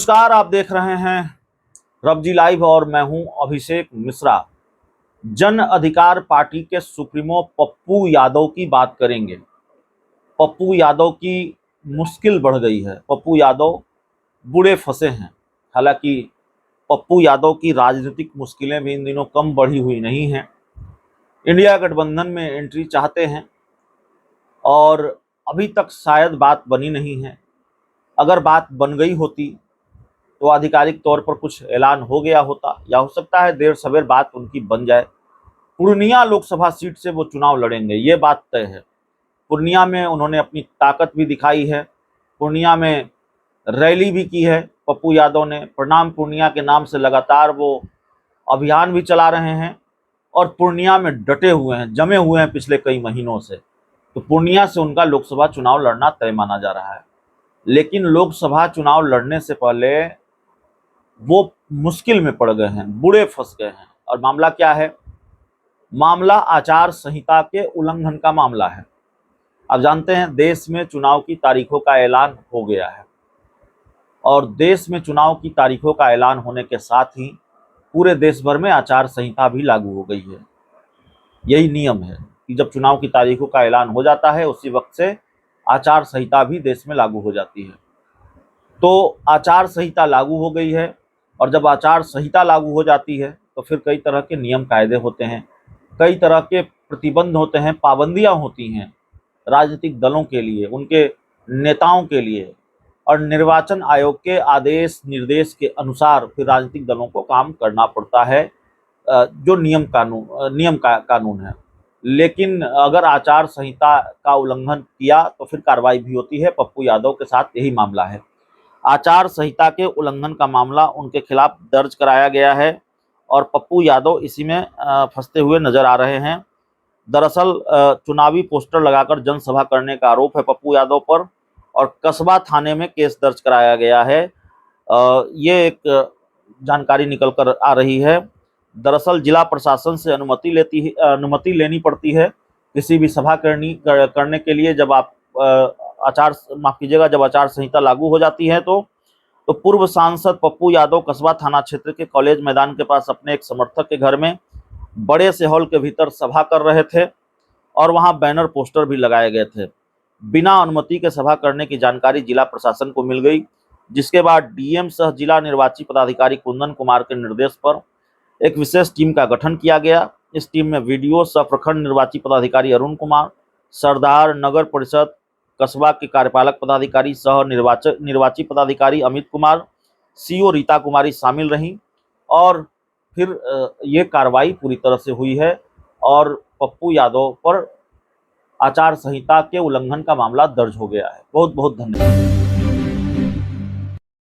नमस्कार, आप देख रहे हैं रबजी लाइव और मैं हूं अभिषेक मिश्रा। जन अधिकार पार्टी के सुप्रीमो पप्पू यादव की बात करेंगे। पप्पू यादव की मुश्किल बढ़ गई है। पप्पू यादव बुरे फंसे हैं। हालांकि पप्पू यादव की राजनीतिक मुश्किलें भी इन दिनों कम बढ़ी हुई नहीं हैं। इंडिया गठबंधन में एंट्री चाहते हैं और अभी तक शायद बात बनी नहीं है। अगर बात बन गई होती तो आधिकारिक तौर पर कुछ ऐलान हो गया होता, या हो सकता है देर सवेर बात उनकी बन जाए। पूर्णिया लोकसभा सीट से वो चुनाव लड़ेंगे, ये बात तय है। पूर्णिया में उन्होंने अपनी ताकत भी दिखाई है। पूर्णिया में रैली भी की है पप्पू यादव ने। प्रणाम पूर्णिया के नाम से लगातार वो अभियान भी चला रहे हैं और पूर्णिया में डटे हुए हैं, जमे हुए हैं पिछले कई महीनों से। तो पूर्णिया से उनका लोकसभा चुनाव लड़ना तय माना जा रहा है। लेकिन लोकसभा चुनाव लड़ने से पहले वो मुश्किल में पड़ गए हैं, बुरे फंस गए हैं। और मामला क्या है? मामला आचार संहिता के उल्लंघन का मामला है। आप जानते हैं देश में चुनाव की तारीखों का ऐलान हो गया है और देश में चुनाव की तारीखों का ऐलान होने के साथ ही पूरे देश भर में आचार संहिता भी लागू हो गई है। यही नियम है कि जब चुनाव की तारीखों का ऐलान हो जाता है उसी वक्त से आचार संहिता भी देश में लागू हो जाती है। तो आचार संहिता लागू हो गई है और जब आचार संहिता लागू हो जाती है तो फिर कई तरह के नियम कायदे होते हैं, कई तरह के प्रतिबंध होते हैं, पाबंदियां होती हैं राजनीतिक दलों के लिए, उनके नेताओं के लिए। और निर्वाचन आयोग के आदेश निर्देश के अनुसार फिर राजनीतिक दलों को काम करना पड़ता है, जो नियम कानून है। लेकिन अगर आचार संहिता का उल्लंघन किया तो फिर कार्रवाई भी होती है। पप्पू यादव के साथ यही मामला है। आचार संहिता के उल्लंघन का मामला उनके खिलाफ दर्ज कराया गया है और पप्पू यादव इसी में फंसते हुए नजर आ रहे हैं। दरअसल चुनावी पोस्टर लगाकर जनसभा करने का आरोप है पप्पू यादव पर और कस्बा थाने में केस दर्ज कराया गया है। ये एक जानकारी निकल कर आ रही है। दरअसल जिला प्रशासन से अनुमति लेनी पड़ती है किसी भी सभा करने के लिए। जब आप जब आचार संहिता लागू हो जाती है तो पूर्व सांसद पप्पू यादव कस्बा थाना क्षेत्र के कॉलेज मैदान के पास अपने एक समर्थक के घर में बड़े से हॉल के भीतर सभा कर रहे थे और वहां बैनर पोस्टर भी लगाए गए थे। बिना अनुमति के सभा करने की जानकारी जिला प्रशासन को मिल गई, जिसके बाद डीएम सह जिला निर्वाची पदाधिकारी कुंदन कुमार के निर्देश पर एक विशेष टीम का गठन किया गया। इस टीम में वीडियो सह प्रखंड निर्वाची पदाधिकारी अरुण कुमार, सरदार नगर परिषद कस्बा के कार्यपालक पदाधिकारी सह निर्वाची पदाधिकारी अमित कुमार, सीओ रीता कुमारी शामिल रहीं और फिर ये कार्रवाई पूरी तरह से हुई है और पप्पू यादव पर आचार संहिता के उल्लंघन का मामला दर्ज हो गया है। बहुत बहुत धन्यवाद।